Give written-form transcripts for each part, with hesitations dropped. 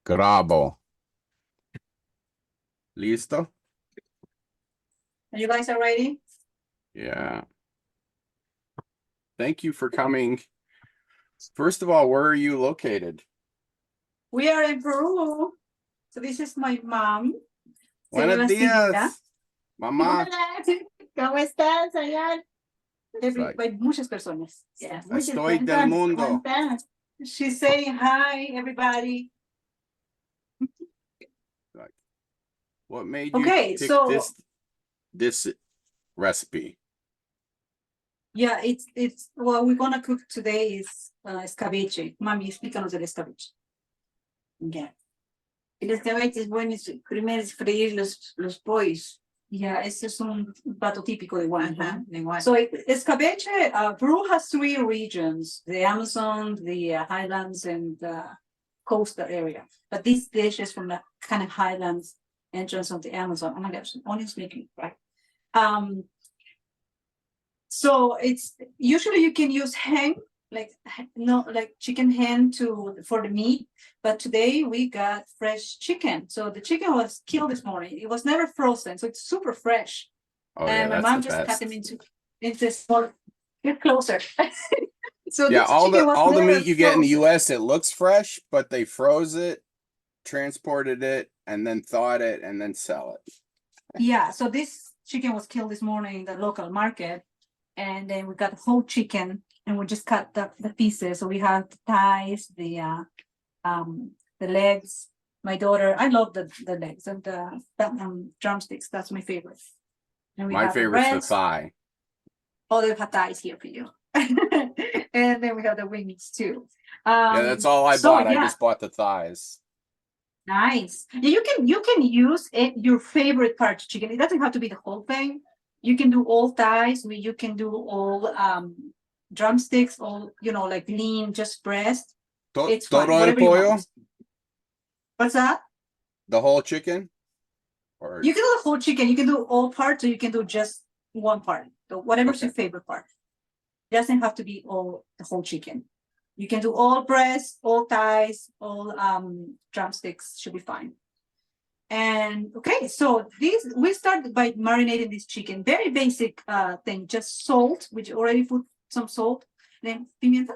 Grabo. Listo? You guys are ready? Yeah. Thank you for coming. First of all, where are you located? We are in Peru. So this is my mom. Buenos días. Mamá. ¿Cómo estás, allá? By muchas personas. Yeah. Estoy del mundo. She's saying hi, everybody. What made you Okay, pick so this recipe? yeah, it's what we're gonna cook today is escabeche. Mami, explícanos del escabeche. Ya. El escabeche es bueno, primero es freír los pollos. Yeah, ese es un plato típico de Oaxaca. De Oaxaca. So escabeche, Peru has three regions: the Amazon, the highlands, and the coastal area. But this dish is from the kind of highlands entrance of the Amazon. Oh my gosh, only speaking right. So it's usually you can use ham, like chicken ham for the meat. But today we got fresh chicken. So the chicken was killed this morning. It was never frozen, so it's super fresh. Oh, and yeah, my mom just cut them into small. Get closer. So yeah, all the meat you get in the frozen. US, it looks fresh, but they froze it, transported it, and then thawed it, and then sell it. Yeah, so this chicken was killed this morning in the local market, and then we got whole chicken, and we just cut the pieces. So we have the thighs, the legs. My daughter, I love the legs and the drumsticks. That's my favorite. And we My have favorite's the breast. thigh. Oh, they have thighs here for you. And then we have the wings too. Yeah, that's all I bought. I just bought the thighs. Nice. Yeah, you can use your favorite part of chicken. It doesn't have to be the whole thing. You can do all thighs. You can do all drumsticks, all like lean, just breast. It's fine. Todo el pollo? What's that? The whole chicken? Or You can do the whole chicken. You can do all parts, or you can do just one part. So whatever's your favorite part. It doesn't have to be all the whole chicken. You can do all breast, all thighs, all drumsticks, should be fine. And okay, so we start by marinating this chicken. Very basic thing, just salt, which already put some salt. Then pimienta.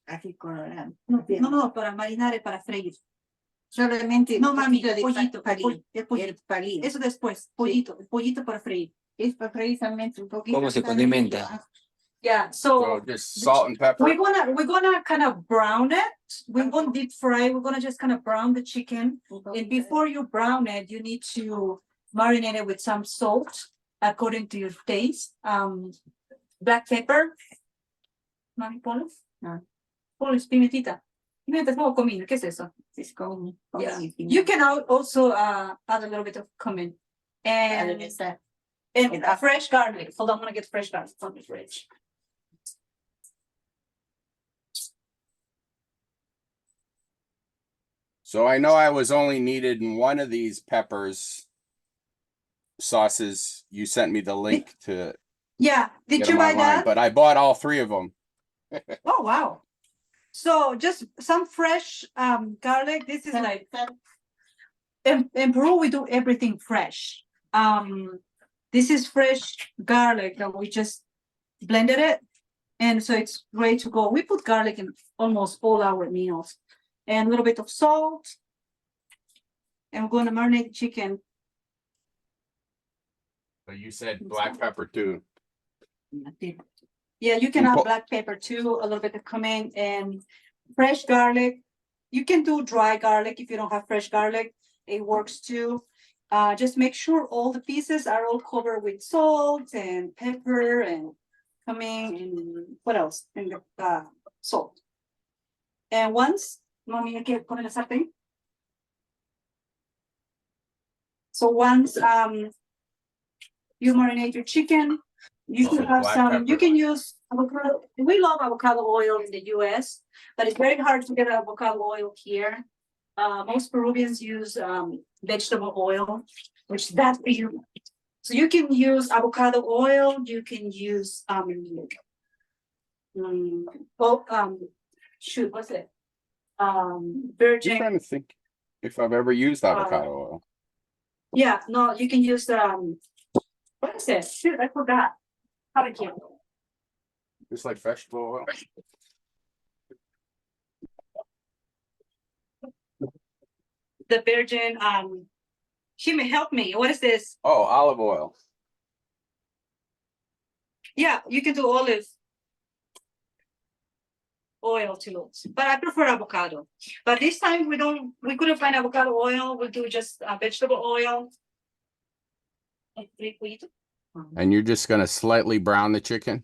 Aquí colorado. No, para marinar, para freír. Solamente No, mami, de pollito, el pollito. Eso después, el pollito para freír. Es precisamente un poquito. ¿Cómo se condimenta? Yeah, so just salt and pepper. We're gonna kind of brown it. We won't deep fry. We're gonna just kind of brown the chicken. And before you brown it, you need to marinate it with some salt according to your taste. Black pepper. Mami, ponlos. Ponlos pimentita. Pimienta es como comino. ¿Qué es eso? Es como. Yeah. You can also add a little bit of cumin and fresh garlic. Hold on, I'm gonna get fresh garlic from the fridge. So I know I was only needed in one of these peppers sauces. You sent me the link to. Yeah, did you buy online, that? But I bought all three of them. Oh wow! So just some fresh garlic. This is like in Peru we do everything fresh. This is fresh garlic that we just blended it, and so it's ready to go. We put garlic in almost all our meals. And a little bit of salt. And we're going to marinate the chicken. But you said black pepper too. Yeah, you can add black pepper too, a little bit of cumin and fresh garlic. You can do dry garlic if you don't have fresh garlic. It works too. Just make sure all the pieces are all covered with salt and pepper and cumin and what else? And salt. And once Mami, hay que poner la sartén. So once you marinate your chicken, you can have some. You can use avocado. We love avocado oil in the U.S., but it's very hard to get avocado oil here. Most Peruvians use vegetable oil, which that's for you. So you can use avocado oil. You can use what's it? I'm Virgin. trying to think. if I've ever used avocado oil. Yeah, no, you can use what is this? Shoot, I forgot. How to do Just like vegetable oil. the virgin Cumin, help me. What is this? Oh, olive oil. Yeah, you can do olive oil too, but I prefer avocado. But this time we couldn't find avocado oil. We'll do just vegetable oil. And you're just gonna slightly brown the chicken.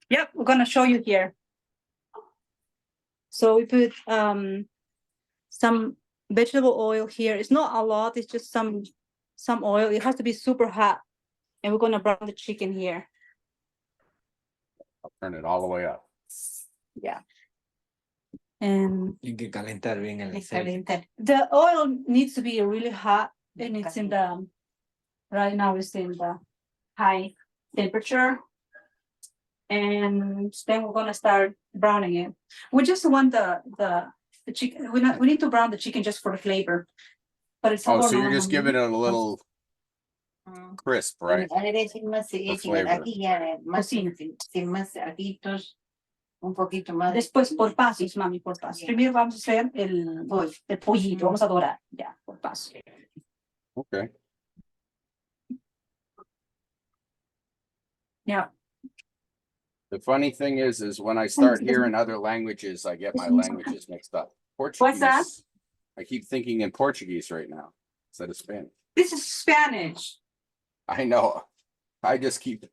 Yep, we're gonna show you here. So we put some vegetable oil here. It's not a lot, it's just some oil. It has to be super hot. And we're gonna brown the chicken here. I'll turn it all the way up. Yeah. And Hay que calentar bien el aceite. the oil needs to be really hot, and it's in the right now it's in the high temperature. And then we're gonna start browning it. We just want the chicken. We need to brown the chicken just for the flavor. But it's Oh, so you're just giving it a little crisp, right? flavor. Aquí ya más sin más ajitos, un poquito más. Después por pasos, mami, por pasos. Primero vamos a hacer el pollito, vamos a dorar, ya, por paso. Okay. Yeah. The funny thing is when I start hearing other languages, I get my languages mixed up. Portuguese. What's that? I keep thinking in Portuguese right now instead of Spanish. This is Spanish. I know. I just keep.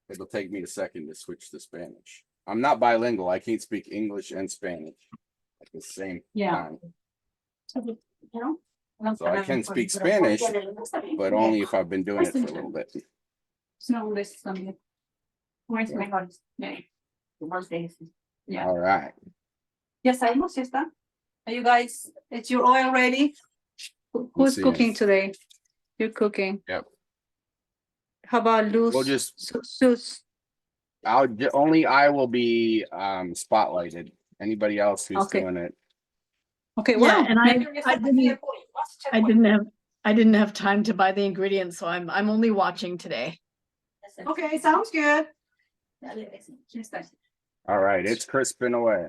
It'll take me a second to switch to Spanish. I'm not bilingual. I can't speak English and Spanish at the same time. So I can speak Spanish, but only if I've been doing it for a little bit. No, this is something. Yeah. All right. Ya sabemos, ya está. Are you guys, is your oil ready? Who's see. cooking today? You're cooking. Yep. How about Luz? We'll just. Sus. Only I will be spotlighted. Anybody else who's Okay. doing it. Okay, Yeah, wow. and I didn't have time to buy the ingredients, so I'm only watching today. Okay, sounds good. All right, it's crisping away.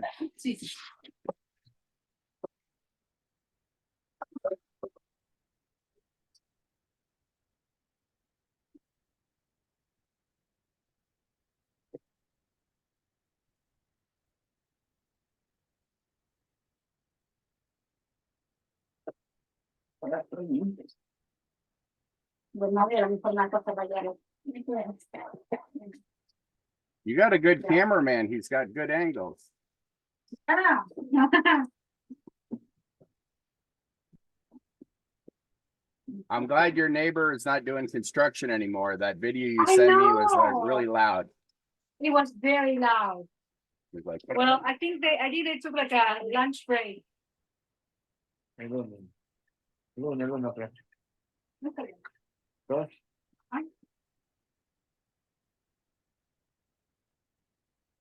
You got a good cameraman. He's got good angles. I'm glad your neighbor is not doing construction anymore. That video you I sent me was like know. really loud. It was very loud. It was like, Well, I think they took like a lunch break.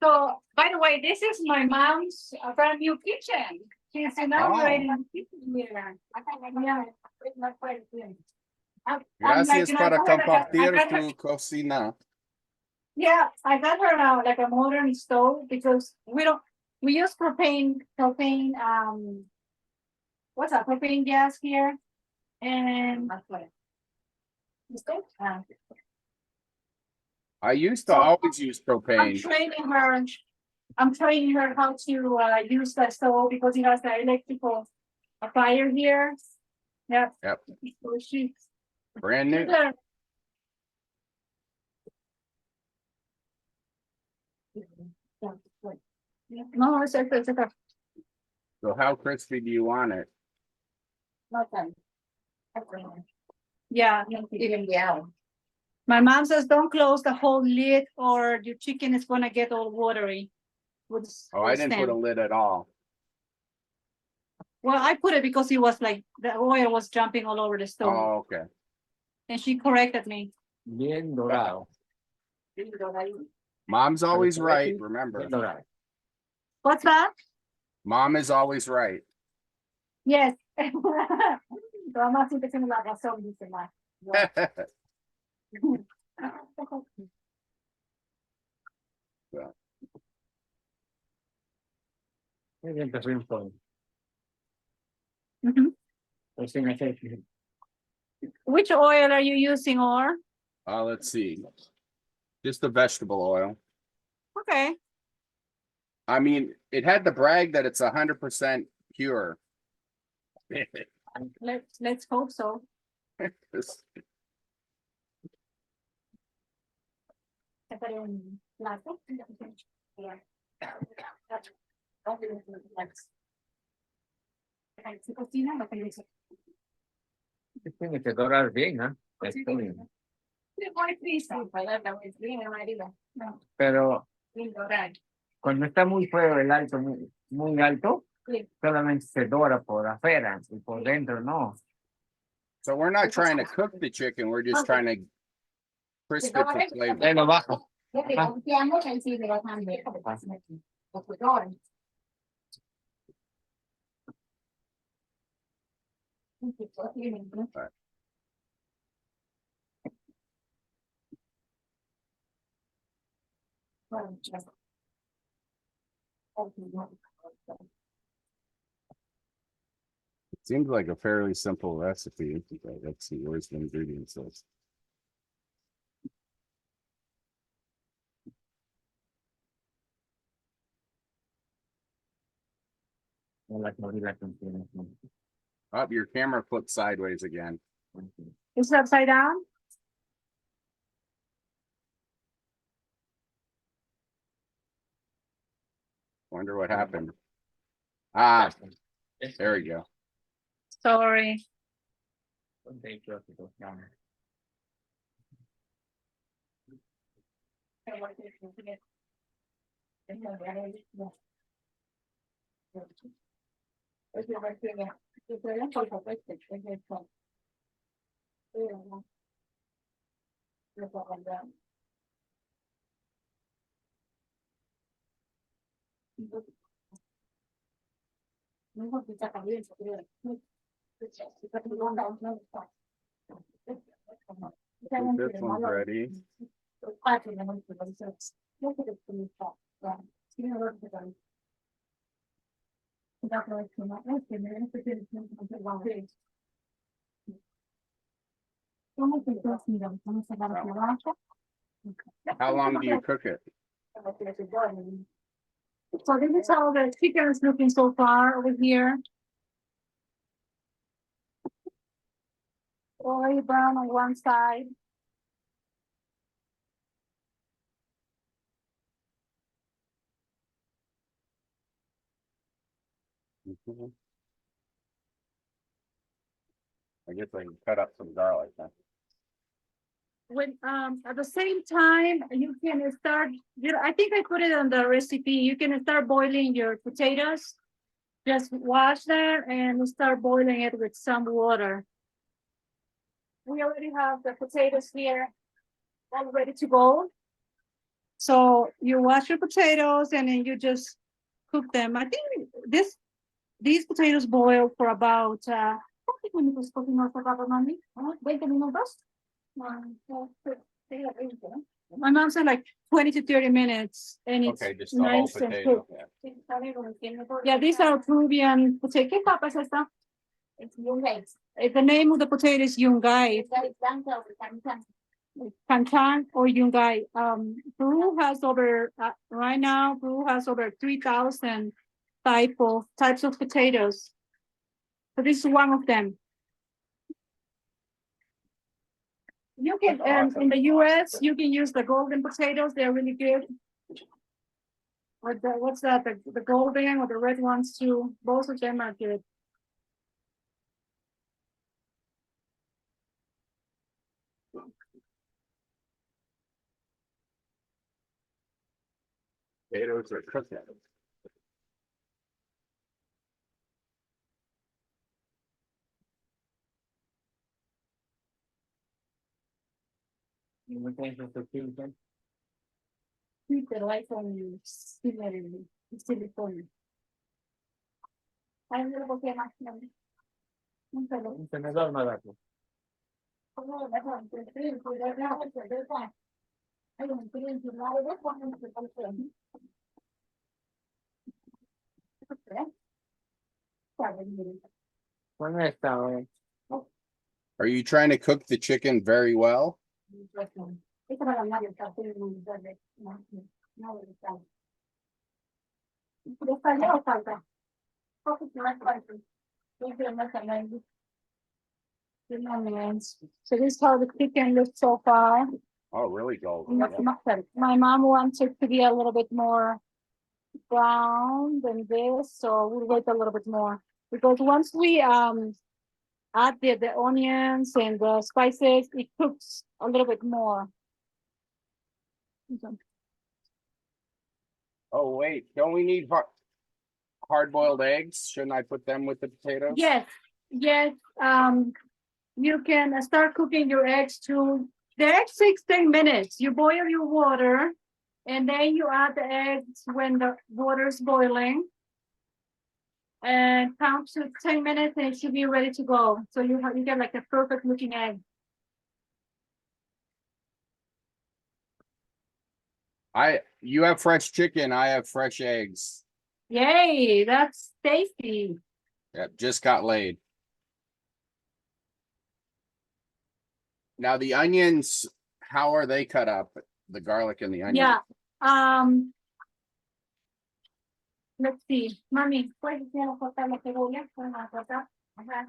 So, by the way, this is my mom's brand new kitchen. She's inaugurating the kitchen here. gracias para compartir I got her- tu cocina. Yeah, I got her like a modern stove because we use propane, what's that, propane gas here? And I used to So, always use propane. I'm training her how to use the stove because it has the electrical fire here. Yeah. Yep. So she's Brand new. No, it's okay. So how crispy do you want it? Yeah, even my mom says don't close the whole lid or your chicken is gonna get all watery. Oh, I didn't put a lid at all. Well, I put it because it was like the oil was jumping all over the stove. Oh, okay. And she corrected me. Bien dorado. Mom's always right, remember. Bien dorado. What's that? Mom is always right. Yes. Mamá siempre tiene la razón, dice ma. Muy bien, te soy un pollo. Mhm. Pues sin aceite. Which oil are you using, or? Let's see. Just the vegetable oil. Okay. I mean, it had to brag that it's 100% pure. Let's hope so. This- Tiene que dorar bien, ¿ah? Pero cuando está muy feo el alto, muy alto, solamente se dora por afuera y por dentro no. So we're not trying to cook the chicken, we're just trying to crisp it for flavor. Ahí lo bajo. It seems like a fairly simple recipe. Let's see, where's the ingredients list? Oh, your camera flipped sideways again. Is it upside down? Wonder what happened. Ah, there we go. Sorry. Think this one's ready. How long do you cook it? So this is how the chicken is looking so far over here. Oil brown on one side. I guess I can cut up some garlic. Huh? When at the same time you can start, I think I put it on the recipe. You can start boiling your potatoes. Just wash that and start boiling it with some water. We already have the potatoes here all ready to go. So you wash your potatoes and then you just cook them. I think these potatoes boil for about 20 minutos cocinar for mommy. 20 minutos. My mom said like 20 to 30 minutes, and it's Okay, just the whole nice and potato. cooked. Yeah. Yeah, these are Peruvian potato. ¿Qué papa es esta? It's yungay. The name of the potato is yungay, cantan or yungay. Peru has over right now. Peru has over 3,000 types of potatoes. So this is one of them. You can in the US you can use the golden potatoes. They're really good. Or what's that? The golden or the red ones too. Both of them are good. Potatoes are cooked. Sí, pero hay con silicón. Ay, no lo cogí más. No. Un pelo. Un tenedor me da tú. ¿Cómo le dejo? Cuidado, cuidado. Hay un príncipe, la de cuando se pone. Con esta, Are you trying to cook the chicken very well? Esta para la está muy verde. No, no, está. ¿Le falla o falta? Poco más falta. So this is how the chicken looks so far. Oh, really golden. Yeah. My mom wants it to be a little bit more brown than this, so we'll wait a little bit more. Because once we add the onions and the spices, it cooks a little bit more. Oh, wait, don't we need hard-boiled eggs? Shouldn't I put them with the potatoes? Yes, yes. You can start cooking your eggs too. The eggs takes 10 minutes. You boil your water, and then you add the eggs when the water is boiling. And count to 10 minutes, and it should be ready to go. So you get like a perfect looking egg. You have fresh chicken, I have fresh eggs. Yay, that's tasty. Yep, just got laid. Now the onions, how are they cut up? The garlic and the onion? Yeah. Let's see. Mami, ¿puedes cortar la cebolla? Para cortar. Ajá.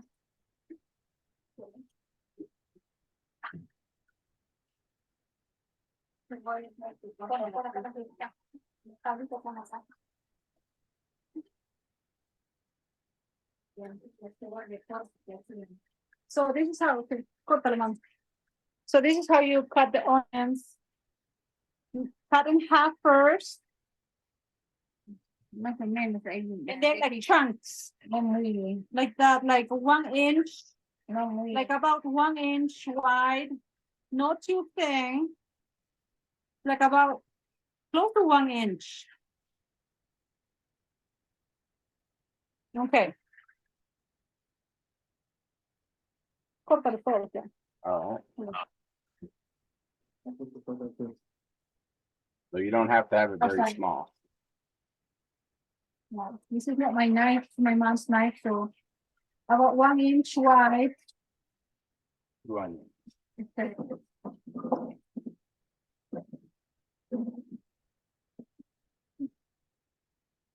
So this is how So this is how you cut the onions. You cut in half first. And then like chunks. Like that, like 1 inch. Like about 1 inch wide. Not too thin. Like about close to 1 inch. Okay. Córtalo todo, ya. Oh. So you don't have to have it very Okay. small. No, this is not my knife, my mom's knife, so about 1 inch wide. Two onions.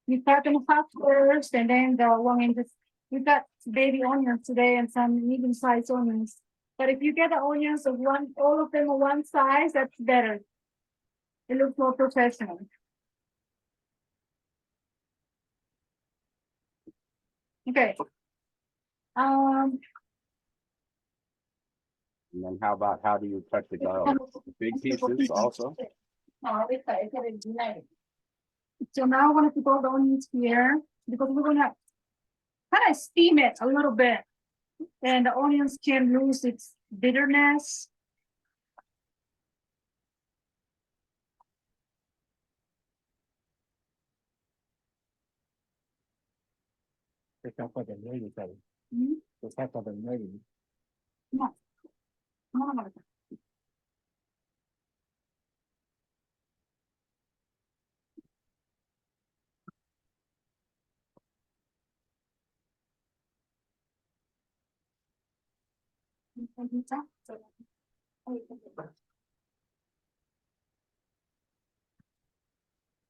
You cut in half first, and then the 1 inch. We got baby onions today and some medium-sized onions. But if you get the onions of all of them of one size, that's better. It looks more professional. Okay. And then how do you cut the garlic? Big pieces also? So now we're gonna put all the onions here because we're gonna kind of steam it a little bit, and the onions can lose its bitterness. Se saca del medio, ¿sabes? Mm. Se saca del medio. No.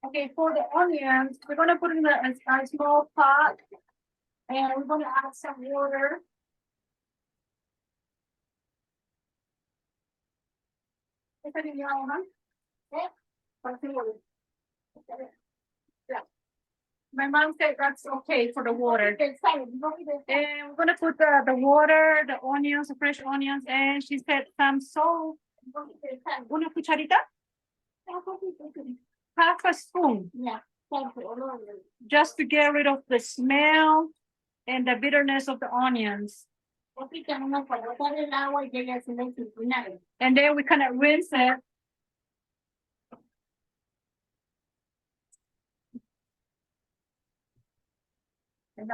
Okay, for the onions, we're gonna put in a small pot, and we're gonna add some water. My mom said that's okay for the water. And we're gonna put the water, the onions, the fresh onions, and she said some salt. Una cucharita? Half a spoon. Yeah. Just to get rid of the smell and the bitterness of the onions. And then we kind of rinse it. Okay,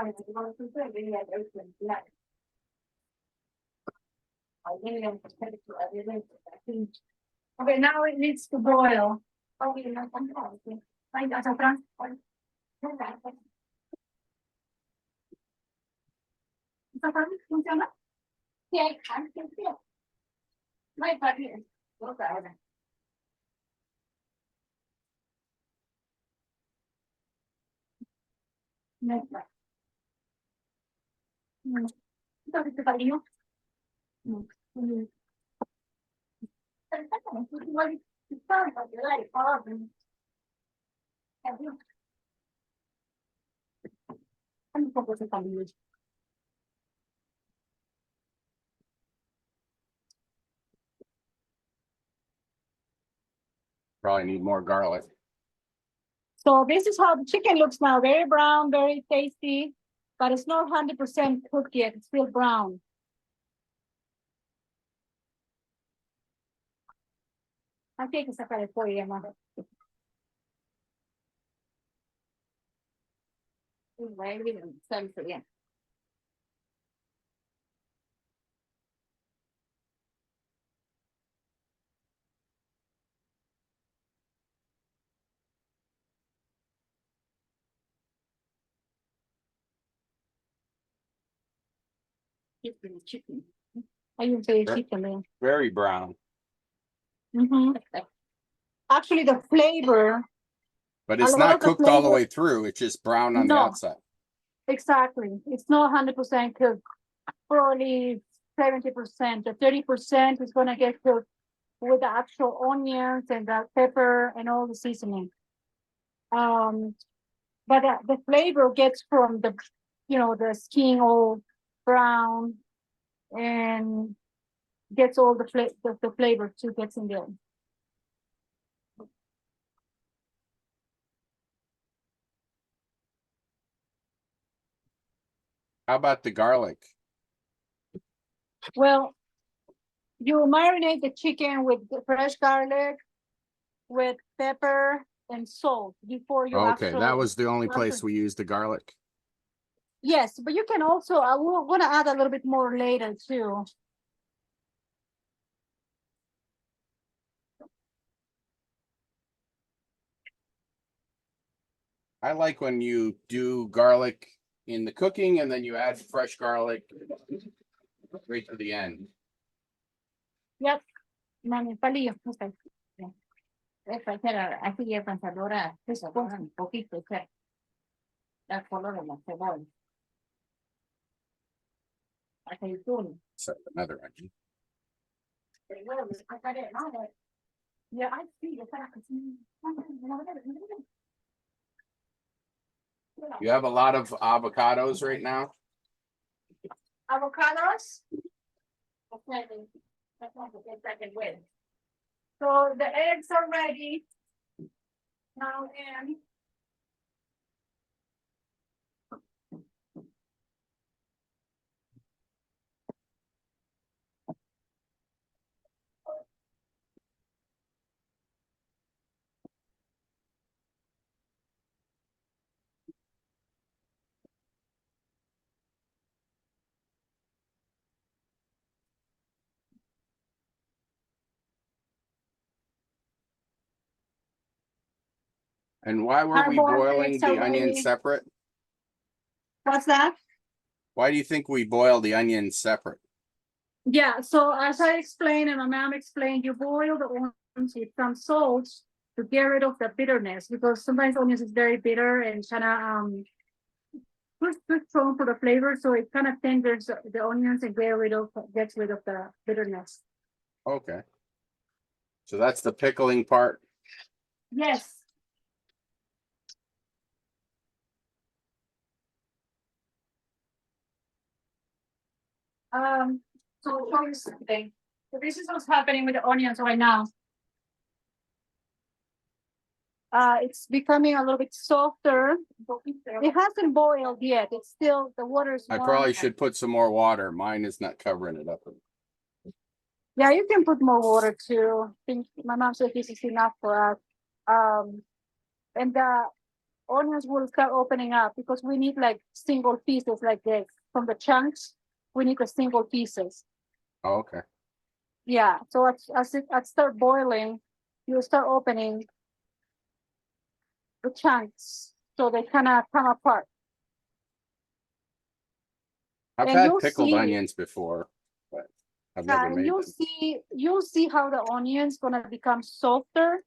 now it needs to boil. ¿Funciona? Sí, no hay papier. Entonces, ¿te cariño? Un poco de cariño. Probably need more garlic. So this is how the chicken looks now, very brown, very tasty, but it's not 100% cooked yet, it's still brown. Aquí hay que sacar el pollo, hermano. Chicken. Hay un pedacito también. Very brown, Mhm. Actually, the flavor, but A it's lot not of the cooked all the flavor- way through. It's just brown on the No. outside. exactly, it's not 100% cooked. Probably 70%, the 30% is gonna get cooked with the actual onions and the pepper and all the seasoning. But the flavor gets from the, the skin all brown and gets all the flavor too gets in there. How about the garlic? Well, you marinate the chicken with the fresh garlic, with pepper and salt before you Okay, that actually. was the only place we used the garlic. Yes, but you can also, I will wanna add a little bit more later too. I like when you do garlic in the cooking and then you add fresh garlic right to the end. Yep. Mami, palillo, okay. Aquí ya pensadora, eso un poquito, el color de la cebolla. Aceitún. So another onion. Yeah, I see. You have a lot of avocados right now. Avocados. So the eggs are ready. Now and And why were we Hard-boiled boiling eggs are the onion ready. separate? what's that? Why do you think we boil the onions separate? Yeah, so as I explained and my mom explained, you boil the onions with some salt to get rid of the bitterness because sometimes onions is very bitter and kind of too strong for the flavor, so it kind of tenders the onions and gets rid of the bitterness. Okay. So that's the pickling part. Yes. So I'll show you something. So this is what's happening with the onions right now. It's becoming a little bit softer. It hasn't boiled yet. It's still, the water is I warm. probably should put some more water. Mine is not covering it up. Yeah, you can put more water too. I think my mom said this is enough for us. And onions will start opening up because we need like single pieces like this. From the chunks, we need the single pieces. Oh, okay. Yeah, so as it start boiling, you start opening the chunks so they kind of come apart. I've And had you'll pickled see- onions before, but I've never And made you'll them. see how the onion's gonna become softer.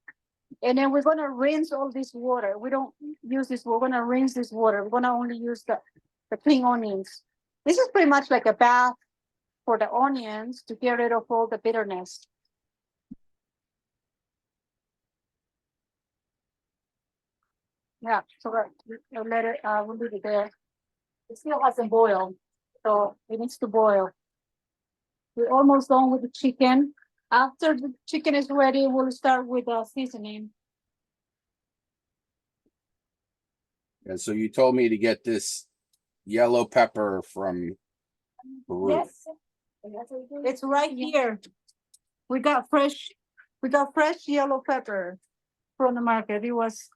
And then we're gonna rinse all this water. We don't use this, we're gonna rinse this water. We're gonna only use the clean onions. This is pretty much like a bath for the onions to get rid of all the bitterness. Yeah, so we'll let it, we'll leave it there. It still hasn't boiled, so it needs to boil. We're almost done with the chicken. After the chicken is ready, we'll start with the seasoning. And so you told me to get this yellow pepper from Peru. Yes. It's right here. We got fresh yellow pepper from the market. It was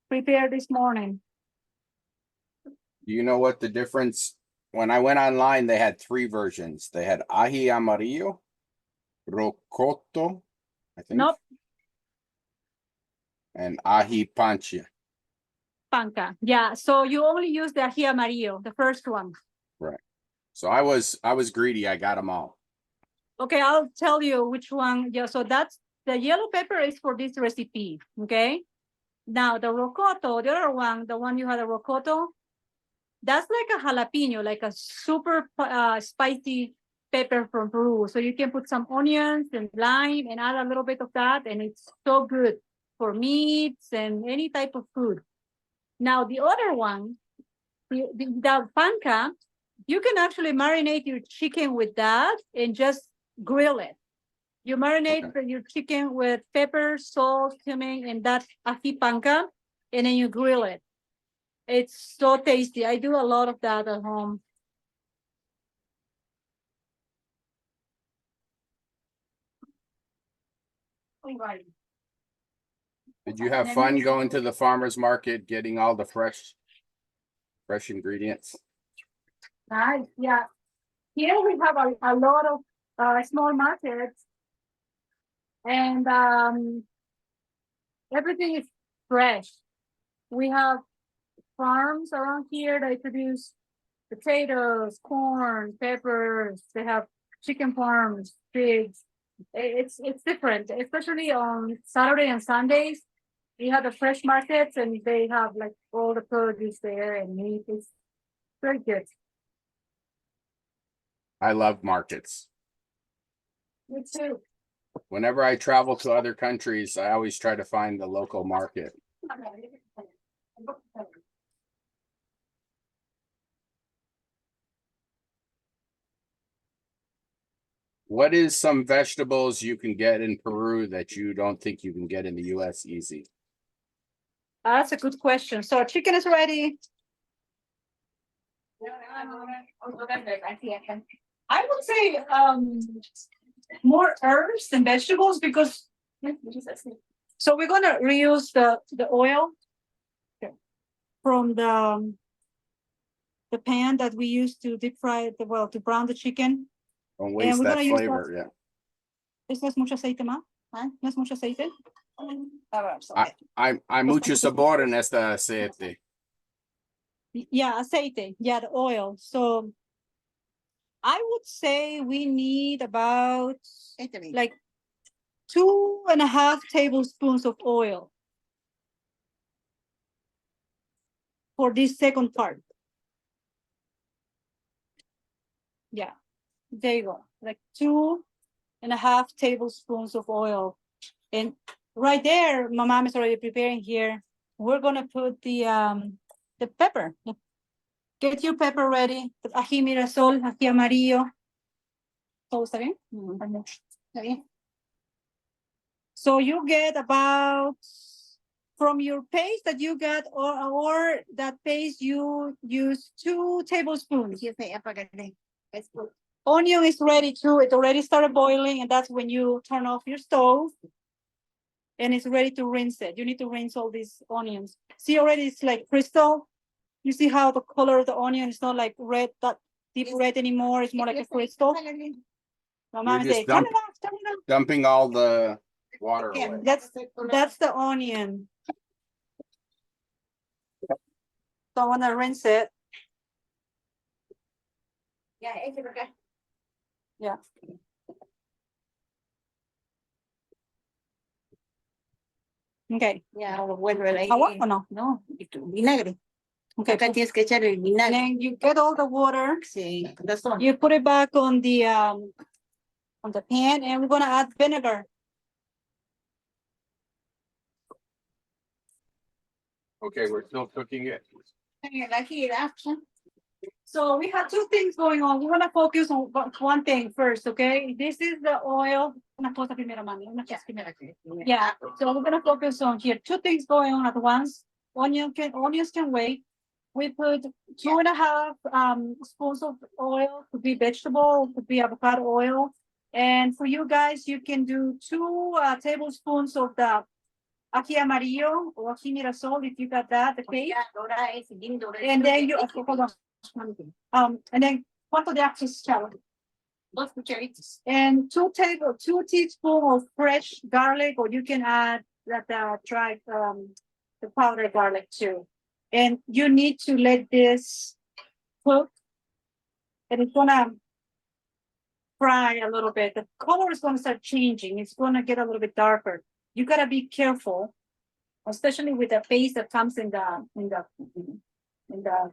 prepared this morning. Do you know what the difference? When I went online, they had 3 versions. They had ají amarillo, rocoto, I think, Nope, and ají pancha. panca. Yeah, so you only use the ají amarillo, the first one. So I was greedy. I got them all. Okay, I'll tell you which one. Yeah, so that's the yellow pepper is for this recipe. Okay. Now the rocoto, the other one, the one you had a rocoto, that's like a jalapeno, like a super spicy pepper from Peru. So you can put some onions and lime and add a little bit of that, and it's so good for meats and any type of food. Now the other one, the panca, you can actually marinate your chicken with that and just grill it. You marinate your chicken with pepper, salt, cumin, and that ají panca, and then you grill it. It's so tasty. I do a lot of that at home. Did you have fun going to the farmer's market, getting all the fresh ingredients? Nice, yeah. Here we have a lot of small markets, and everything is fresh. We have farms around here that produce potatoes, corn, peppers. They have chicken farms, pigs. It's different, especially on Saturday and Sundays. We have the fresh markets, and they have like all the produce there and meat. It's very good. I love markets. Me too. Whenever I travel to other countries, I always try to find the local market. What is some vegetables you can get in Peru that you don't think you can get in the US easy? That's a good question. So chicken is ready. I would say more herbs than vegetables because so we're gonna reuse the oil from the pan that we used to deep fry to brown the chicken. Don't waste we're that gonna use flavor, yeah. ¿Esto es mucho aceite más? ¿No es mucho aceite? Hay mucho sabor en esta aceite. Yeah, aceite. Yeah, the oil. So I would say we need about like 2.5 tablespoons of oil for this second part. Yeah, there you go. Like 2.5 tablespoons of oil. And right there, my mom is already preparing here. We're gonna put the pepper. Get your pepper ready. The ají mirasol, ají amarillo. ¿Todo está bien? Está bien. So you get about from your paste that you got or that paste you use 2 tablespoons. Onion is ready too. It already started boiling, and that's when you turn off your stove. and it's ready to rinse it. You need to rinse all these onions. See already it's like crystal. You see how the color of the onion is not like red, that deep red anymore. It's more like a crystal. My mom You're say, just turn it off, turn it off. Dumping all the water Yeah, away. that's the onion. So I want to rinse it. Yeah. Okay. Ya, lo vuelve ahí. ¿Agua o no? No, vinagre. Okay. Acá tienes que echar el And vinagre. then you get all the water. Sí, razón. You put it back on the pan, and we're gonna add vinegar. Okay, we're still cooking it. So we have two things going on. We wanna focus on one thing first, okay? This is the oil. Una cosa primero, mami. Una cosa primero. Yeah, so we're gonna focus on here. Two things going on at once. Onions can wait. We put 2.5 spoons of oil, could be vegetable, could be avocado oil. And for you guys, you can do 2 tablespoons of the ají amarillo or ají mirasol if you got that, the paste. And then you hold on. And then ¿cuánto de ají chavo? 2 cucharitas. And 2 teaspoons of fresh garlic, or you can add that dried the powdered garlic too. And you need to let this cook, and it's gonna fry a little bit. The color is gonna start changing. It's gonna get a little bit darker. You gotta be careful, especially with the paste that comes in the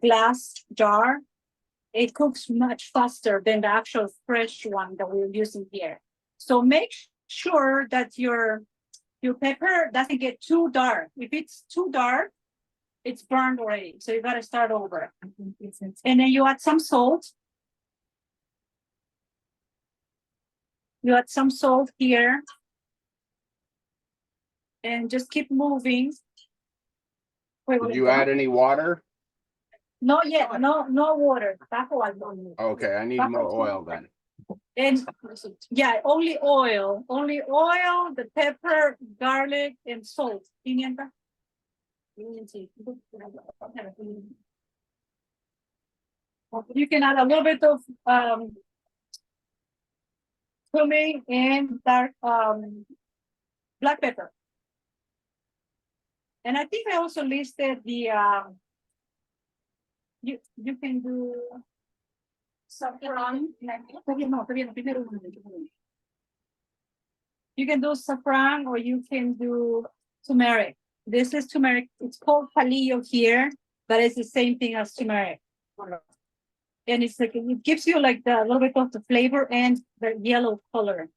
glass jar. It cooks much faster than the actual fresh one that we're using here. So make sure that your pepper doesn't get too dark. If it's too dark, it's burned already. So you gotta start over. And then you add some salt. You add some salt here. And just keep moving. Did you add any water? Not yet, no water. Okay, I need more oil then. And yeah, only oil, the pepper, garlic, and salt. Pimienta. You can add a little bit of cumin and dark black pepper. And I think I also listed the you can do saffron. You can do saffron, or you can do turmeric. This is turmeric. It's called palillo here, but it's the same thing as turmeric. And it's like it gives you like the little bit of the flavor and the yellow color.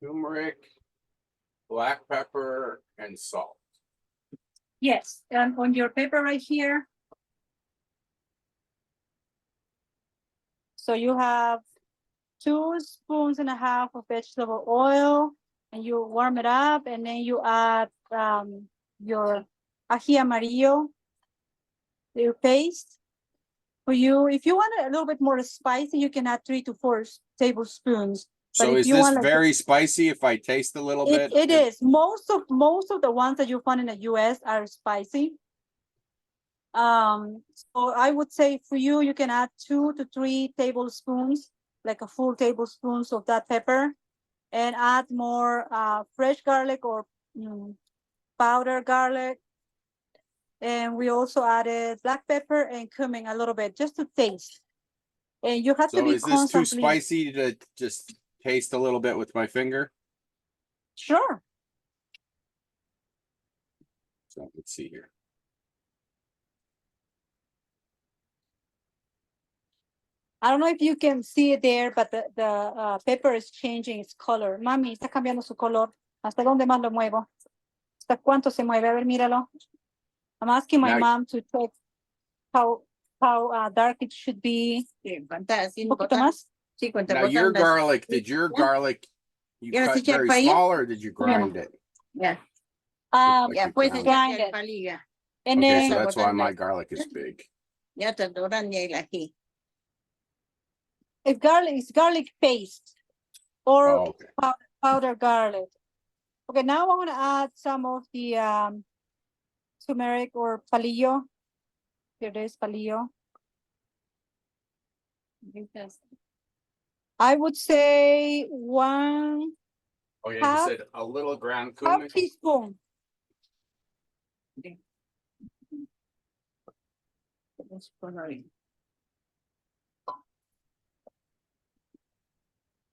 Turmeric, black pepper, and salt. Yes, and on your paper right here. So you have 2.5 spoons of vegetable oil, and you warm it up, and then you add your ají amarillo, your paste. For you, if you want it a little bit more spicy, you can add 3 to 4 tablespoons. So if is you this want, like, very spicy if I taste a little bit? It is. Most of the ones that you find in the US are spicy. So I would say for you, you can add 2 to 3 tablespoons, like a full tablespoons of that pepper, and add more fresh garlic or powdered garlic. And we also added black pepper and cumin a little bit just to taste. And you have to So be is this too constantly. spicy to just taste a little bit with my finger? Sure. So let's see here. I don't know if you can see it there, but the pepper is changing its color. Mami, está cambiando su color. ¿Hasta dónde más lo muevo? ¿Hasta cuánto se mueve? A ver, míralo. I'm asking my Now- mom to check how how dark it should be. Sí, cuánta, sí, Un poquito botan- más. sí, cuánta Now botan your las- garlic, did your Yeah. garlic you Yeah, cut sí, Chef very Karina. small or did you grind it? Ya, Um, Like ya, you pues ground ya it. el palilla. and Okay, then so that's why botan my las- garlic is big. Ya te doran ya el ají. it's garlic paste or Oh, okay. powder garlic. Okay, now I want to add some of the turmeric or palillo. Here it is, palillo. I would say one Oh yeah, Half- you said a little ground half cumin. teaspoon. Vamos a poner ahí.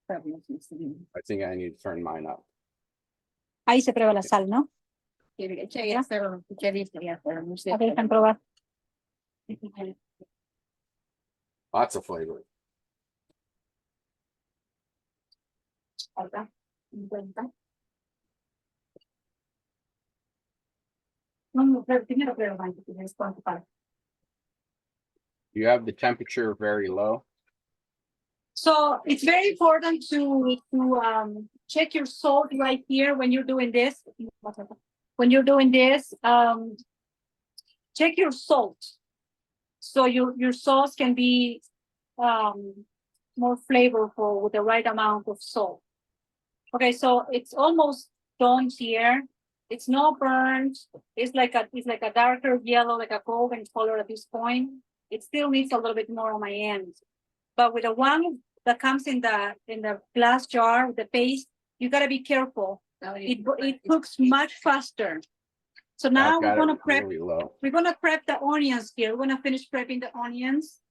I think I need to turn mine up. Ahí se prueba la sal, ¿no? Echa ya, pero cucharita ya, pero no sé. A ver, déjame probar. Lots of flavor. Acá, 50. No, pero primero prueba, tienes cuánto para. You have the temperature very low. So it's very important to check your salt right here when you're doing this. When you're doing this, check your salt. So your sauce can be more flavorful with the right amount of salt. Okay, so it's almost done here. It's not burnt. It's like a darker yellow, like a golden color at this point. It still needs a little bit more on my end. But with the one that comes in the glass jar, the paste, you gotta be careful. It cooks much faster. So now I've got we're gonna it prep. really low. We're gonna prep the onions here. We're gonna finish prepping the onions.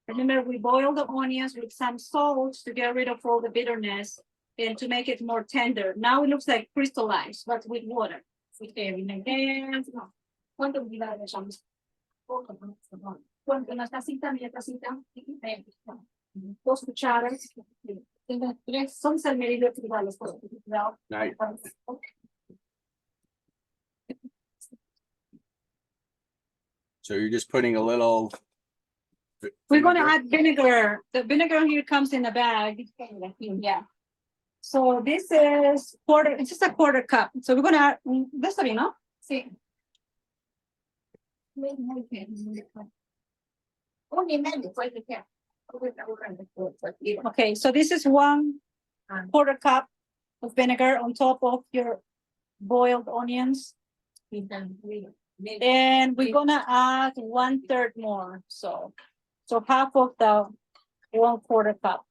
Remember, we boil the onions with some salt to get rid of all the bitterness and to make it more tender. Now it looks like crystallized, but with water. Cuando una tacita, media tacita, 2 cucharas, tengo 3, son salmeritos tribales, por ejemplo. Nice. So you're just putting a little. We're gonna vinegar? add vinegar. The vinegar here comes in a bag. Yeah. So this is quarter, it's just a quarter cup. So we're gonna add, this one, no? Sí. Okay, so this is 1/4 cup of vinegar on top of your boiled onions. And we're gonna add 1/3 more, so half of the 1/4 cup.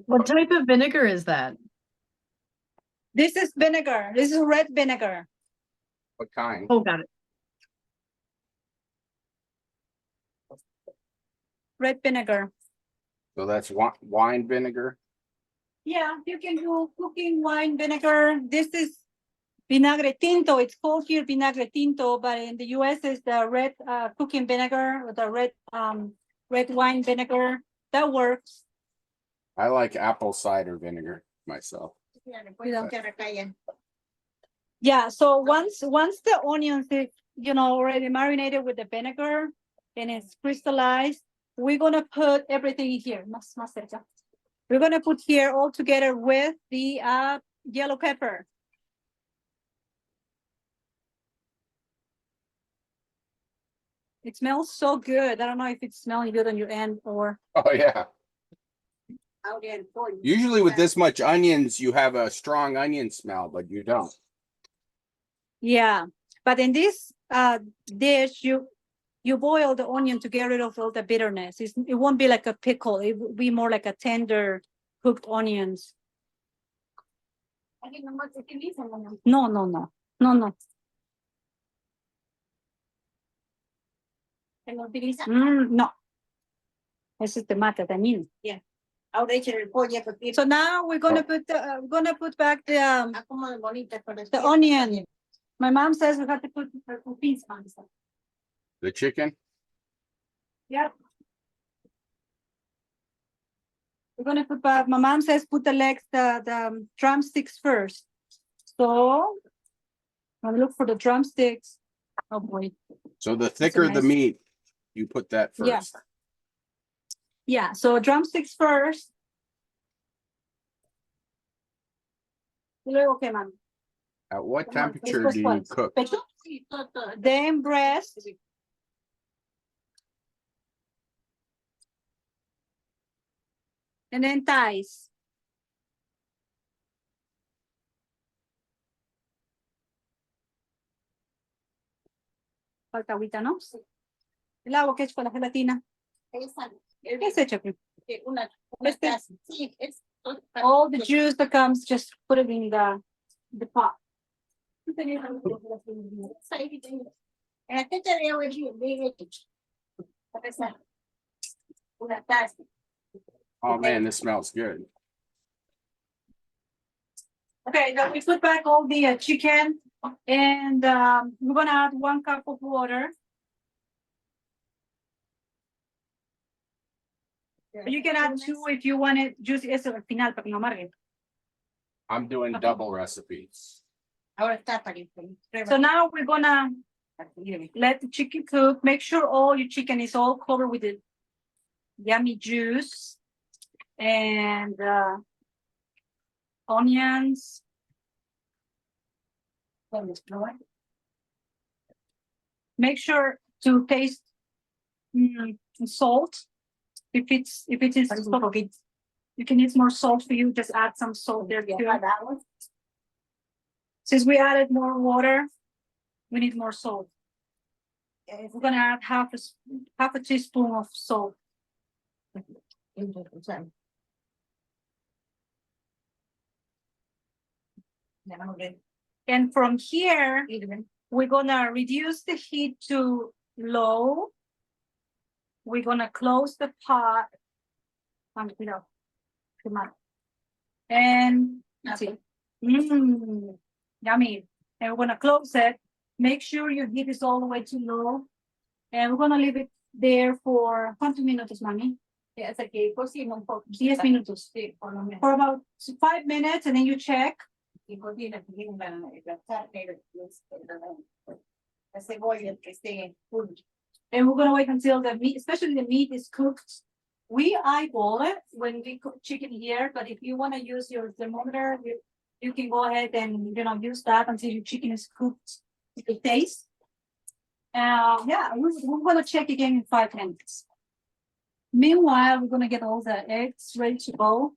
What type of vinegar is that? This is vinegar, this is red vinegar. What kind? Oh, got it. Red vinegar. So that's wine vinegar. Yeah, you can do cooking wine vinegar. This is vinagre tinto. It's called here vinagre tinto, but in the US it's the red cooking vinegar or the red wine vinegar. That works. I like apple cider vinegar myself. Yeah, so once the onions is, already marinated with the vinegar and it's crystallized, we're gonna put everything here. Más cerca. We're gonna put here all together with the yellow pepper. It smells so good. I don't know if it's smelling good on your end or. Oh yeah. Usually with this much onions, you have a strong onion smell, but you don't. Yeah, but in this dish, you boil the onion to get rid of all the bitterness. It won't be like a pickle. It will be more like a tender cooked onions. No. No. Ese es tomate también. Ahora echen el pollo porque So now we're gonna put back the onion. My mom says we have to put her beans on. The chicken. Yep. We're gonna put back. My mom says put the legs, the drumsticks first. So I'm gonna look for the drumsticks. Oh boy. So the thicker the nice- meat, you put that Yeah. first. Yeah, so drumsticks first. Luego, ¿qué, mami? At what Come on, temperature después do you cuál? cook? Pecho. Then breast. And then thighs. Falta agüita, ¿no? El agua que es con la gelatina. ¿Qué es hecho? All the juice that comes, just put it in the pot. Oh man, this smells good. Okay, now we put back all the chicken and we're gonna add 1 cup of water. You can add 2 if you want it juicy. Eso al final para que no amargue. I'm doing double recipes. So now we're gonna let the chicken cook. Make sure all your chicken is all covered with the yummy juice and onions. Make sure to taste salt. If it is, you can use more salt for you. Just add some salt there too. Since we added more water, we need more salt. We're gonna add half a teaspoon of salt. And from here, we're gonna reduce the heat to low. We're gonna close the pot. And that's it. Yummy. And we're gonna close it. Make sure your heat is all the way to low. And we're gonna leave it there for ¿cuántos minutos, mami? 10 minutos. For about 5 minutes, and then you check. And we're gonna wait until the meat, especially the meat, is cooked. We eyeball it when we cook chicken here, but if you want to use your thermometer, you can go ahead and use that until your chicken is cooked with the taste. Yeah, we're gonna check again in 5 minutes. Meanwhile, we're gonna get all the eggs ready to go.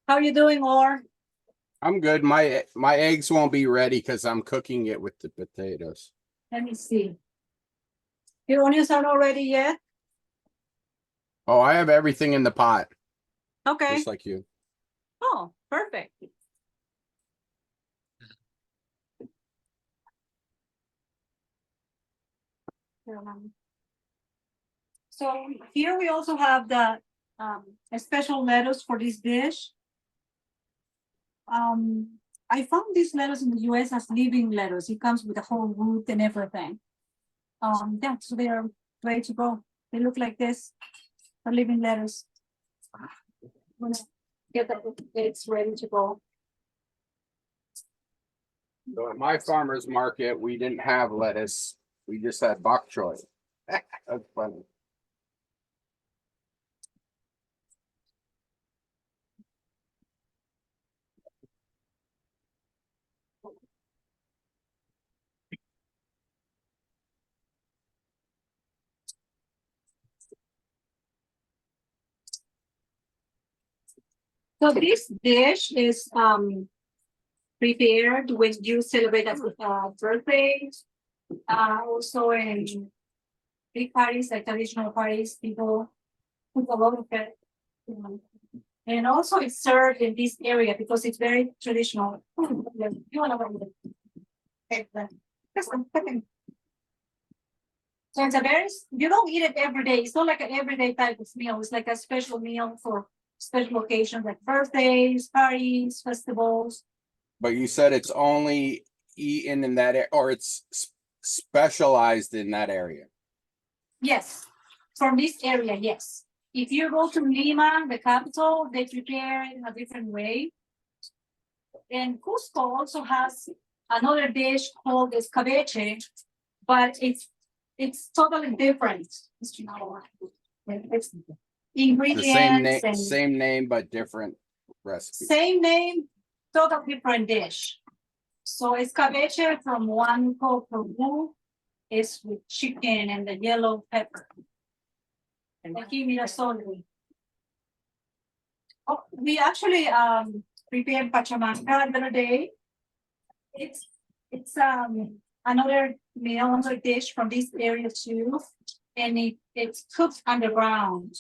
How you doing, Or? I'm good. My eggs won't be ready because I'm cooking it with the potatoes. Let me see. Your onions are not ready yet? Oh, I have everything in the pot, Okay. just like you. Oh, perfect. So here we also have the a special lettuce for this dish. I found this lettuce in the US as living lettuce. It comes with a whole root and everything. Yeah, so they are ready to go. They look like this, a living lettuce. Get it's ready to go. So at my farmer's market, we didn't have lettuce. We just had bok choy. That's funny. So this dish is prepared when you celebrate a birthday. Also in big parties, like traditional parties, people cook a lot of it. And also it's served in this area because it's very traditional. You wanna So it's a very, you don't eat it every day. It's not like an everyday type of meal. It's like a special meal for special occasions like birthdays, parties, festivals. But you said it's only eaten in that, or it's specialized in that area. Yes, from this area, yes. If you go to Lima, the capital, they prepare it in a different way. And Cusco also has another dish called escabeche, but it's totally different. It's The ingredients and same name, but different recipe. same name, totally different dish. So escabeche from one called Peru is with chicken and the yellow pepper. And the Cumin. Oh, we actually prepared pachamanga the other day. It's another dish from this area too, and it's cooked underground.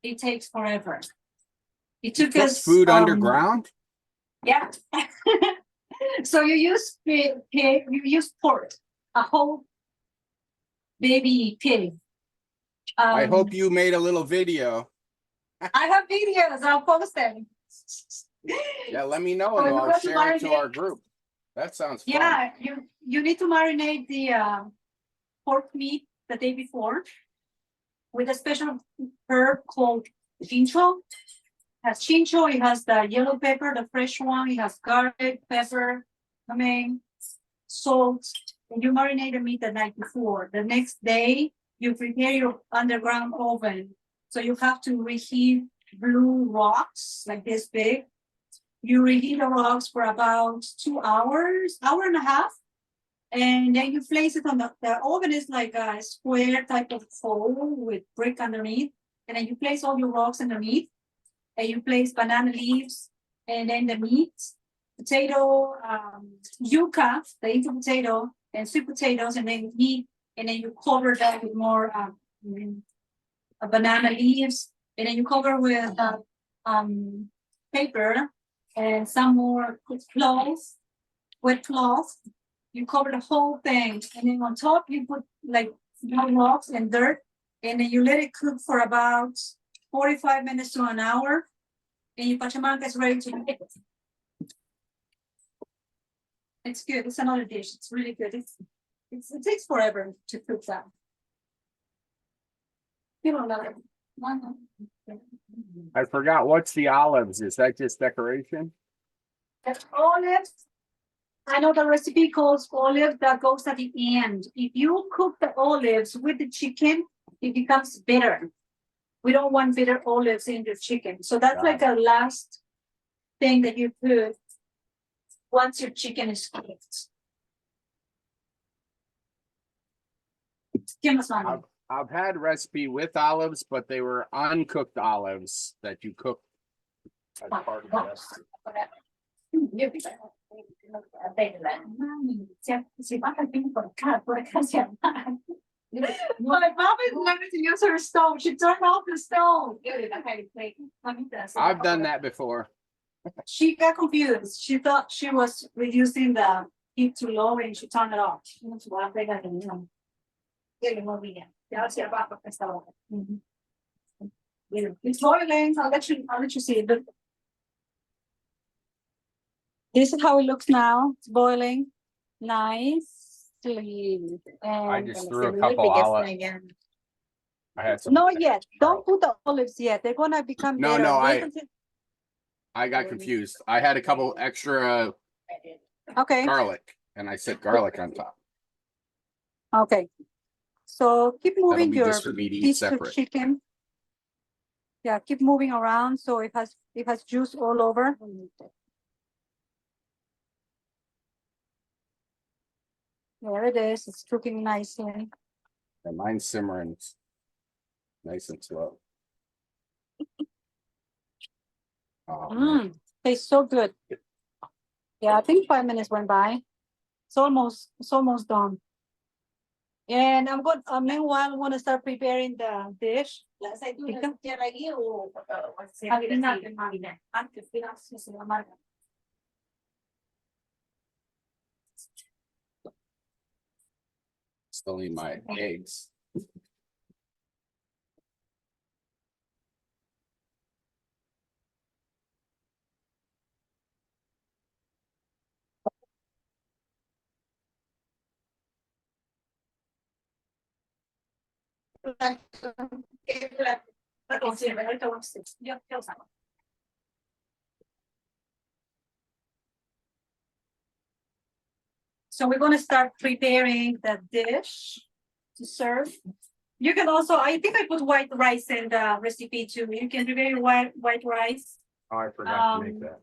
It takes forever. It took Cooked us food underground? Yeah. So you use pig, you use pork, a whole baby pig. I hope you made a little video. I have videos. I'll post them. Yeah, let me know Oh, and you I'll want to share it to marinate? our group. That sounds fun. Yeah, you need to marinate the pork meat the day before with a special herb called chincho. It has chincho, it has the yellow pepper, the fresh one, it has garlic, pepper, cumin, salt, and you marinate the meat the night before. The next day, you prepare your underground oven. So you have to reheat blue rocks like this big. You reheat the rocks for about 2 hours, hour and a half. And then you place it on the oven is like a square type of hole with brick underneath. And then you place all your rocks underneath. And you place banana leaves and then the meat, potato, yuca, the Inca potato, and sweet potatoes, and then meat, and then you cover that with more banana leaves, and then you cover with paper and some more cloth, wet cloth. You cover the whole thing, and then on top you put like small rocks and dirt, and then you let it cook for about 45 minutes to an hour, and your pachamanga is ready to eat. It's good. It's another dish. It's really good. It takes forever to cook that. You don't know. I forgot, what's the olives? Is that just decoration? That's olives. I know the recipe calls olive that goes at the end. If you cook the olives with the chicken, it becomes bitter. We don't want bitter olives in the chicken. So that's like a last thing that you put once your chicken is cooked. Give us one. I've had recipe with olives, but they were uncooked olives that you cook as part of the recipe. My mom is learning to use her stove. She turned off the stove. I've done that before. She got confused. She thought she was reducing the heat too low and she turned it off. It's boiling. I'll let you see it. But this is how it looks now. It's boiling. Nicely. And I just threw a couple olives. I had some. not yet. Don't put the olives yet. They're gonna become No, bitter. no, Wait until- I got confused. I had a couple extra Okay. garlic and I set garlic on top. Okay. So keep That'll moving be your just for me to eat piece of separate. chicken. Yeah, keep moving around so it has juice all over. There it is. It's cooking nicely. And mine's simmering nice and slow. Tastes so good. Yeah, I think 5 minutes went by. It's almost done. And I'm going. Meanwhile, I'm gonna start preparing the dish. Still need my eggs. So we're gonna start preparing the dish to serve. You can also, I think I put white rice in the recipe too. You can prepare your white rice Oh, I forgot to make Um, that.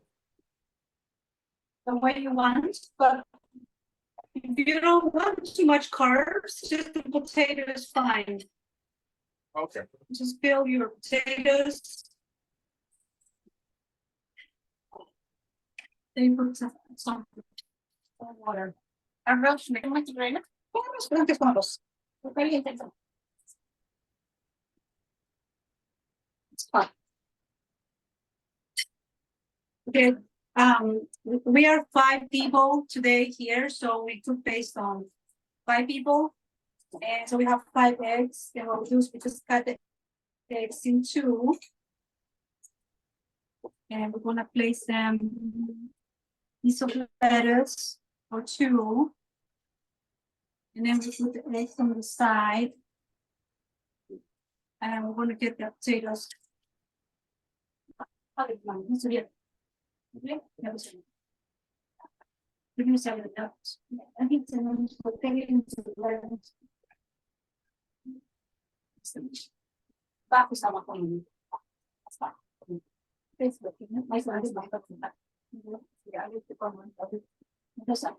the way you want, but if you don't want too much carbs, just the potato is fine. Okay. Just peel your potatoes. Then put some water. Arroz, ¿me tomas tu reina? Vamos, blancos con arroz. Caliente. It's fine. Okay, we are 5 people today here, so we cook based on 5 people. And so we have 5 eggs, and what we do is we just cut the eggs in 2. And we're gonna place them piece of lettuce or 2. And then we put the eggs on the side. And we're gonna get the potatoes.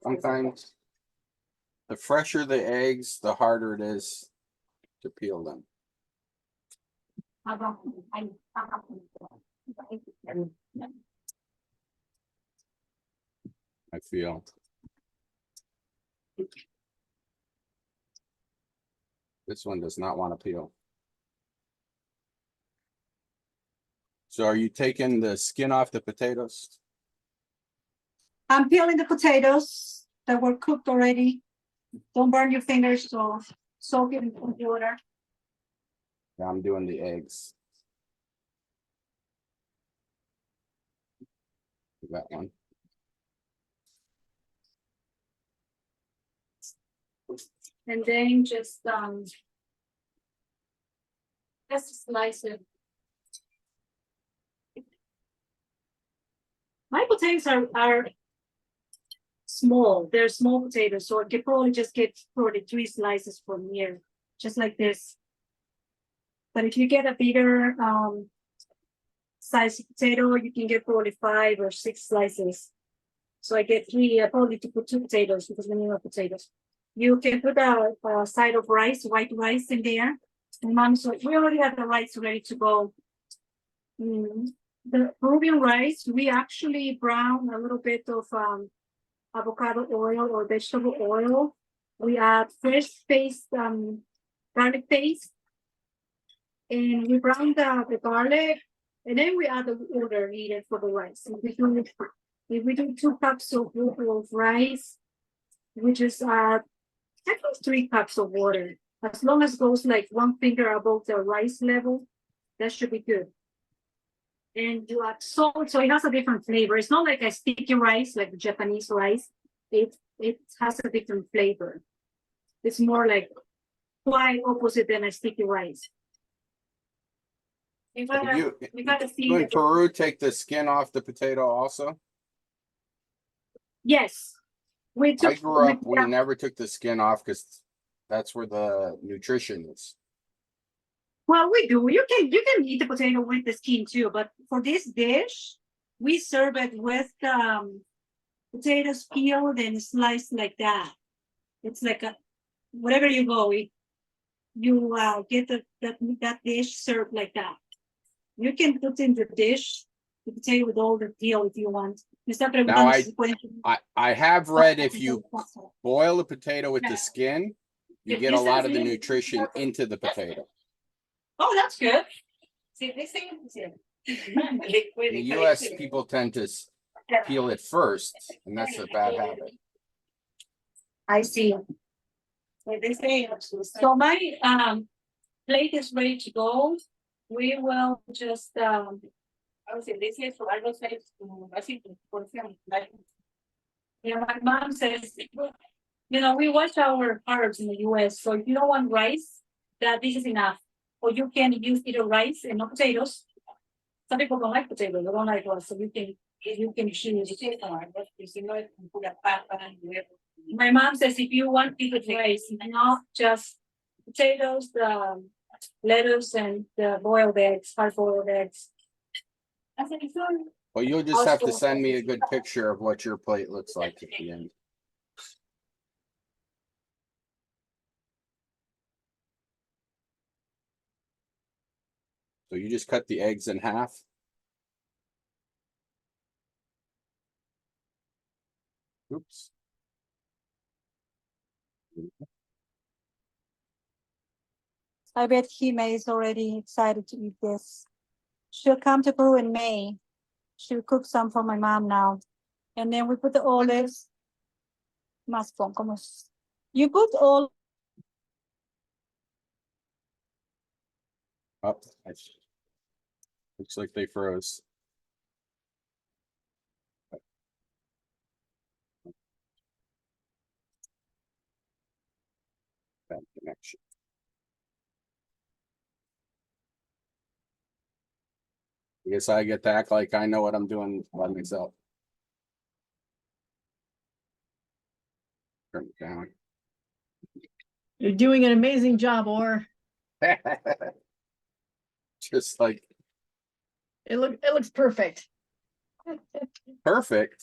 Sometimes the fresher the eggs, the harder it is to peel them. I feel. This one does not want to peel. So are you taking the skin off the potatoes? I'm peeling the potatoes that were cooked already. Don't burn your fingers, so soak it in water. Yeah, I'm doing the eggs. That one. And then just slice it. My potatoes are small. They're small potatoes, so I could probably just get 3 slices from here, just like this. But if you get a bigger size potato, you can get probably 5 or 6 slices. So I get 3. I probably need to put 2 potatoes because we need more potatoes. You can put a side of rice, white rice in there. And mom, so we already have the rice ready to go. The Peruvian rice, we actually brown a little bit of avocado oil or vegetable oil. We add fresh paste, garlic paste, and we brown the garlic, and then we add the water needed for the rice. If we do 2 cups of rice, we just add at least 3 cups of water. As long as it goes like 1 finger above the rice level, that should be good. And you add salt, so it has a different flavor. It's not like a sticky rice, like the Japanese rice. It has a different flavor. It's more like quite opposite than a sticky rice. You gotta see You in Peru take the skin off the potato also? Yes. We I grew up, we never took the skin off because that's where the nutrition is. Well, we do. You can eat the potato with the skin too, but for this dish, we serve it with potatoes peeled and sliced like that. It's like wherever you go, you get that dish served like that. You can put in the dish the potato with all the peel if you want. Now I have read if you boil a potato with the skin, you get a lot of the nutrition into the potato. Oh, that's good. In the US, people tend to peel it first, and that's a bad habit. I see. So my plate is ready to go. We will just yeah, my mom says, we wash our herbs in the US. So if you don't want rice, that this is enough. Or you can use either rice and not potatoes. Some people don't like potatoes, they don't like rice, so you can choose. My mom says if you want pickled rice, not just potatoes, the lettuce and the boiled eggs, hard boiled eggs. I said, it's all. Well, you'll just have to send me a good picture of what your plate looks like at the end. So you just cut the eggs in half. Oops. I bet Hime is already excited to eat this. She'll come to Peru in May. She'll cook some for my mom now. And then we put the olives. Más pon, como you put all. Oh, looks like they froze. Bad connection. I guess I get to act like I know what I'm doing by myself. Turn it down. You're doing an amazing job, or Just like it looks perfect. perfect.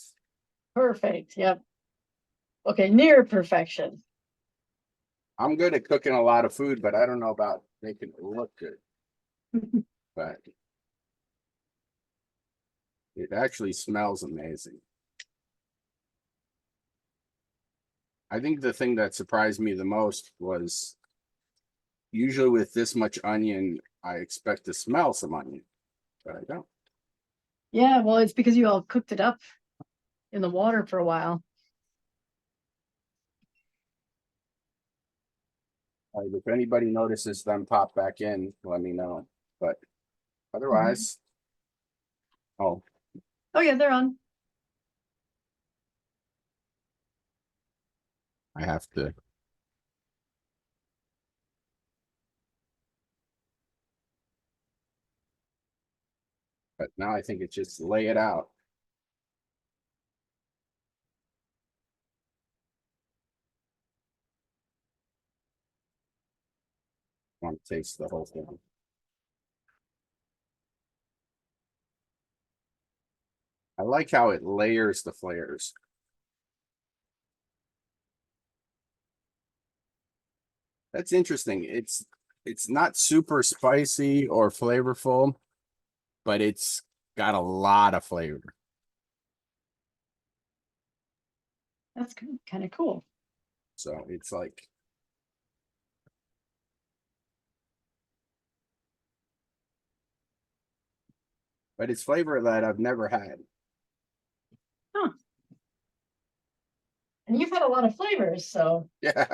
Perfect. Yep. Okay, near perfection. I'm good at cooking a lot of food, but I don't know about making it look good. But it actually smells amazing. I think the thing that surprised me the most was usually with this much onion, I expect to smell some onion, but I don't. Yeah, well, it's because you all cooked it up in the water for a while. If anybody notices them pop back in, let me know. But otherwise, oh, Oh yeah, they're on. I have to. But now I think it's just lay it out. Want to taste the whole thing. I like how it layers the flavors. That's interesting. It's not super spicy or flavorful, but it's got a lot of flavor. That's kind of cool. So it's like but it's flavor that I've never had. And you've had a lot of flavors, so Yeah.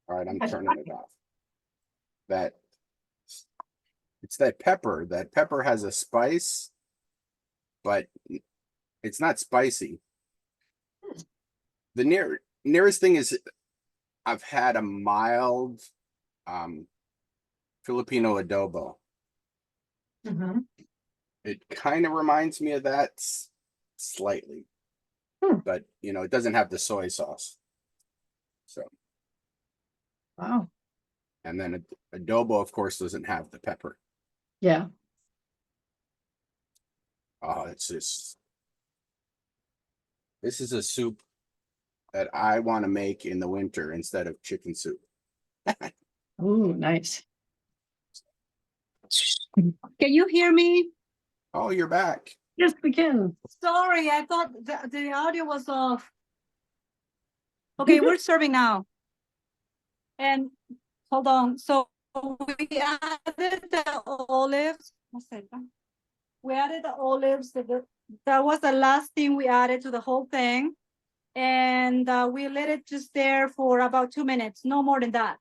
All right, I'm turning it off. That it's that pepper. That pepper has a spice, but it's not spicy. The nearest thing is I've had a mild Filipino adobo. It kind of reminds me of that slightly. But you know, it doesn't have the soy sauce. So wow. and then adobo, of course, doesn't have the pepper. Yeah. Oh, it's just this is a soup that I want to make in the winter instead of chicken soup. Ooh, nice. Can you hear me? Oh, you're back. Yes, we can. Sorry, I thought the audio was off. Okay, we're serving now. And hold on. So we added the olives. We added the olives. That was the last thing we added to the whole thing. And we let it just there for about 2 minutes, no more than that.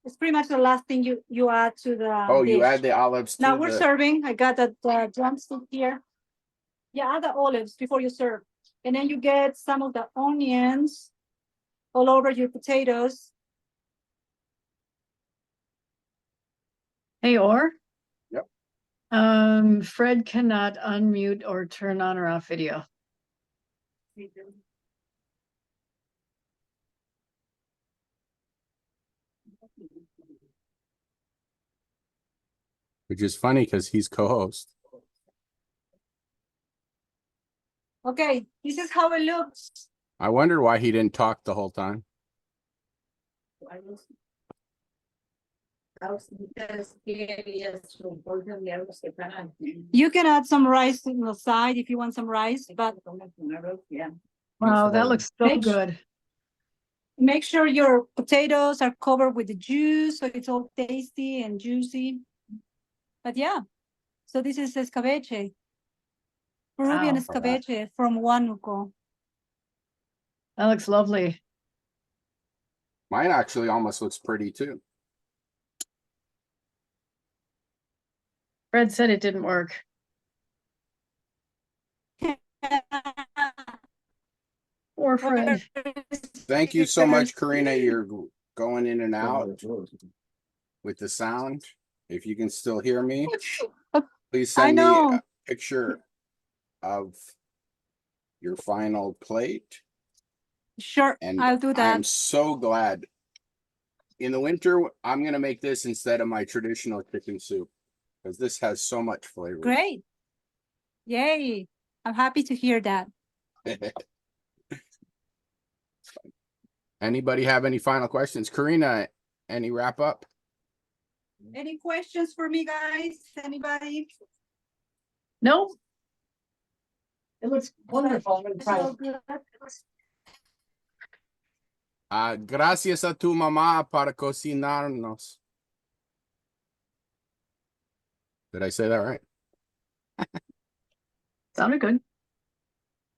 It's pretty much the last thing you add to the Oh, you dish. add the olives Now to we're the serving. I got the drumstick here. Yeah, add the olives before you serve. And then you get some of the onions all over your potatoes. Hey, or? Yep. Fred cannot unmute or turn on or off video. Which is funny because he's co-host. Okay, this is how it looks. I wonder why he didn't talk the whole time. You can add some rice on the side if you want some rice, but Wow, that looks so Make- good. make sure your potatoes are covered with the juice so it's all tasty and juicy. But yeah, so this is escabeche. Peruvian Wow. escabeche from Huánuco. That looks lovely. Mine actually almost looks pretty too. Fred said it didn't work. Poor Fred. Thank you so much, Karina. You're going in and out with the sound. If you can still hear me, please send me know. a picture of your final plate. Sure, And I'll do I'm that. so glad. In the winter, I'm gonna make this instead of my traditional chicken soup because this has so much flavor. Great. Yay. I'm happy to hear that. Anybody have any final questions? Karina, any wrap up? Any questions for me, guys? Anybody? No, It looks wonderful. I'm gonna It's try all it. good. Gracias a tu mamá para cocinarnos. Did I say that right? sounded good.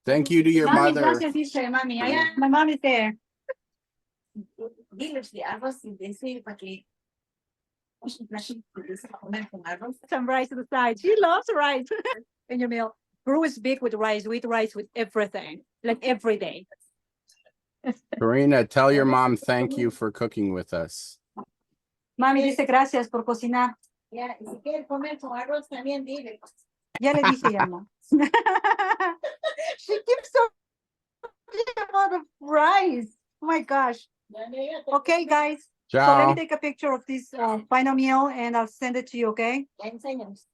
Thank you to your Mami, mother. gracias, dice, mami. My mom is there. Diles de arroz sin decir para que. Some rice to the side. She loves rice in your meal. Peru is big with rice. We eat rice with everything, like every day. Karina, tell your mom thank you for cooking with us. Mami dice gracias por cocinar. Ya, y si quieres comer con arroz también dile. Ya le dije ya, no. She keeps talking about the rice. Oh my gosh. Okay, guys. So let me Ciao. take a picture of this final meal and I'll send it to you, okay? Ya enséñanos.